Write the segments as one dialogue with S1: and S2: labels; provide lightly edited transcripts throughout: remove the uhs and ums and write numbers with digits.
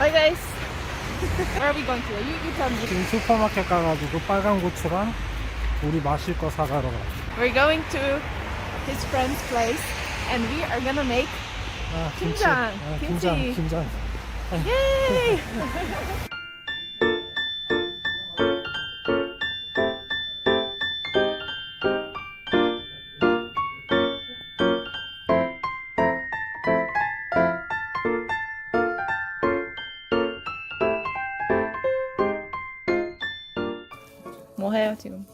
S1: Hi guys. Where are we going to? You tell me.
S2: 지금 슈퍼마켓 가가지고 빨간 고추랑 우리 마실 거 사가러 가.
S1: We're going to his friend's place, and we are gonna make
S2: 김치.
S1: kimchi.
S2: 김장.
S1: Yay! 뭐 해요 지금?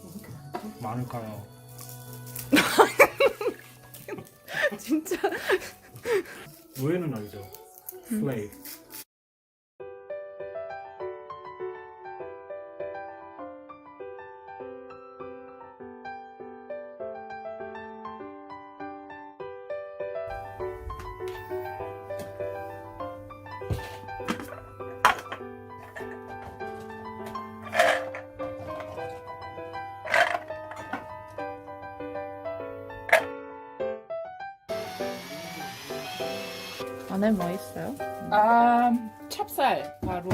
S2: 많을까요?
S1: 진짜.
S2: 왜는 알죠? 플레이.
S1: 안에 뭐 있어요?
S3: 찹쌀 가루,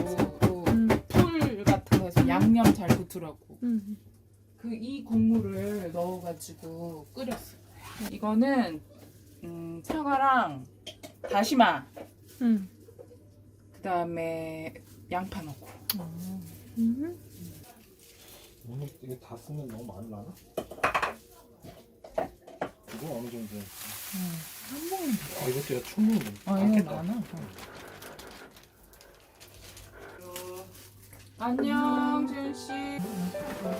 S3: 풀 같은 거에서 양념 잘 붙으라고. 이 국물을 넣어가지고 끓였어요. 이거는 사과랑 다시마, 그 다음에 양파 넣고.
S2: 오늘 이게 다 쓰면 너무 많으려나? 이거 어느 정도?
S3: 한 번은 돼.
S2: 이거 제가 충분히
S3: 이거 많아. 안녕, 지훈 씨.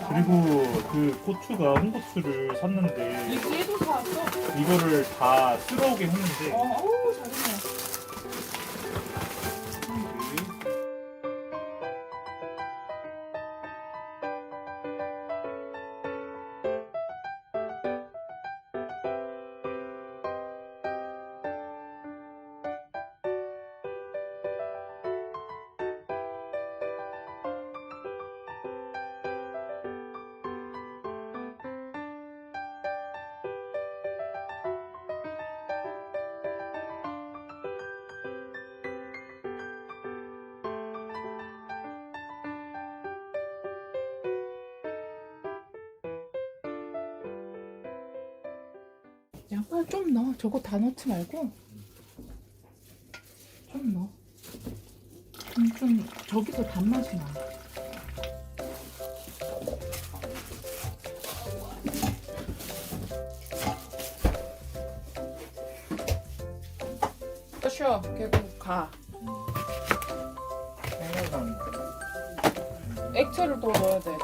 S4: 그리고 그 고추가 홍고추를 샀는데
S3: 얘도 사왔어?
S4: 이거를 다 뜨거우게 했는데
S3: 어우, 잘했네. 양파 좀 넣어. 저거 다 넣지 말고 좀 넣어. 좀 저기서 단맛이 나. 쉬어. 계속 가. 액체를 또 넣어야 돼.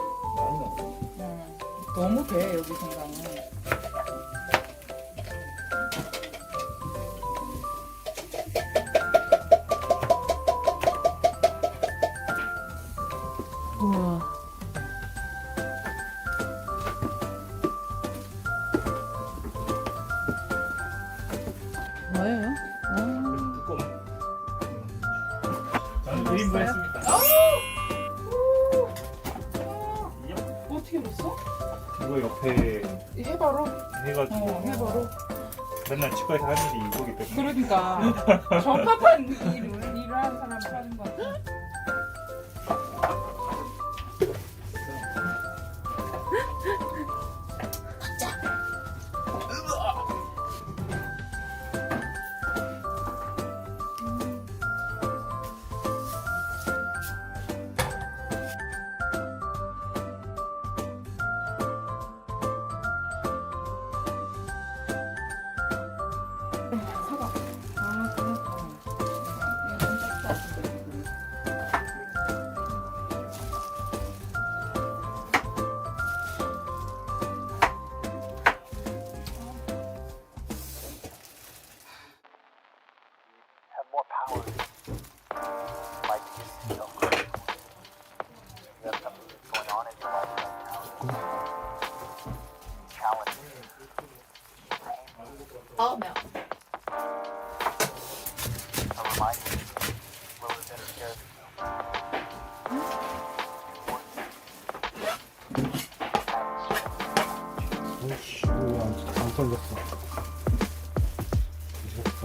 S3: 너무 돼 여기 생강은.
S1: 우와. 뭐예요?
S4: 저는 1인분 했습니다.
S3: 어떻게 했어?
S4: 이거 옆에
S3: 해바로?
S4: 해가지고
S3: 해바로.
S4: 맨날 치과에서 하는 일이 이거기 때문에
S3: 그러니까 적합한 일을 하는 사람이 하는 거 같아.
S5: more power. Like you know, you have something that's going on in your life right now. Challenges.
S1: Oh no.
S5: A reminder. Lower better care of yourself.
S2: 오이씨, 이거 안 떨렸어. 무섭다.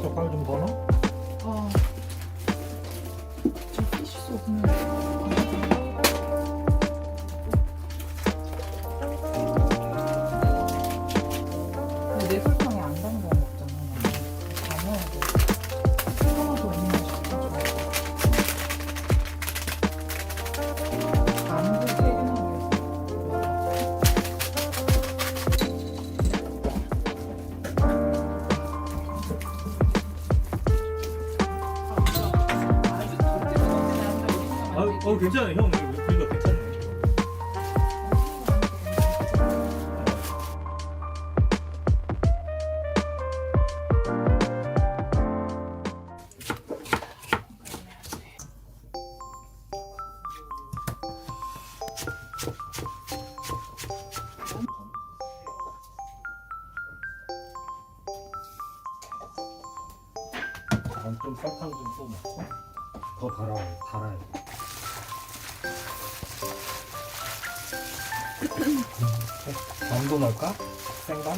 S2: 젓갈 좀 더 넣어?
S3: 저 피쉬 소스는 근데 내 설탕이 안 담은 거 먹잖아. 다 넣어야 돼. 하나도 없는 식감 좋아. 안도 세 개나
S4: 괜찮아요 형. 우리가 괜찮네.
S2: 난 좀 설탕 좀 또 넣고 더 달아야 돼. 밤도 넣을까? 생강?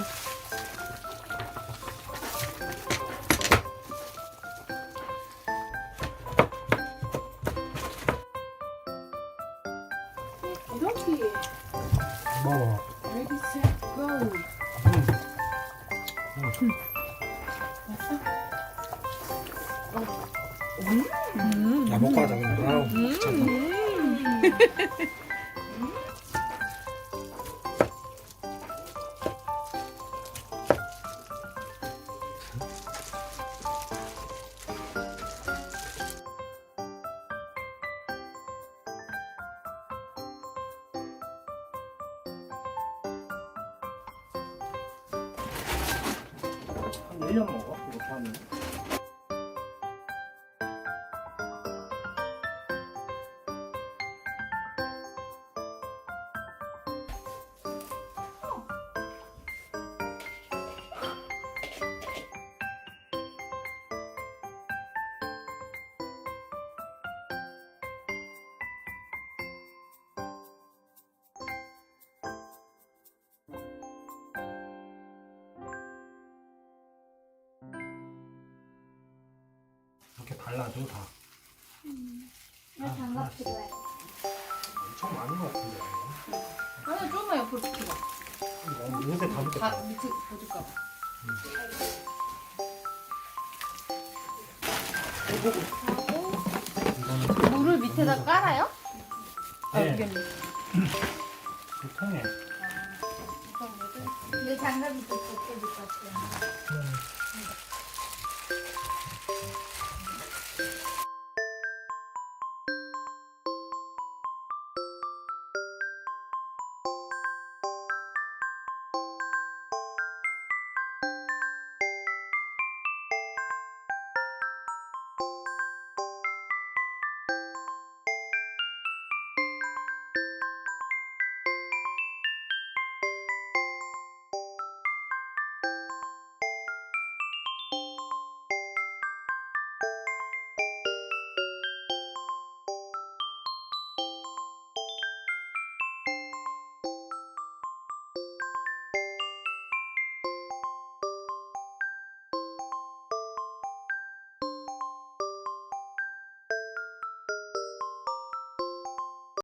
S3: 이렇게
S2: 먹어.
S3: ready set go.
S2: 야, 먹고 하자 그냥. 아우, 귀찮다.
S4: 한 1년 먹어? 이렇게 하면.
S2: 이렇게 발라줘 다.
S6: 왜 장갑 필요해?
S2: 엄청 많은 것 같은데.
S3: 아니 조금만 옆으로 붙여봐.
S2: 이거 옷에 다 묻겠다.
S3: 다 밑에 보줄까 봐.
S2: 이거는
S6: 물을 밑에다 깔아요?
S2: 네.
S3: 이게
S2: 통에.
S6: 내 장갑이 또 벗겨질 것 같아.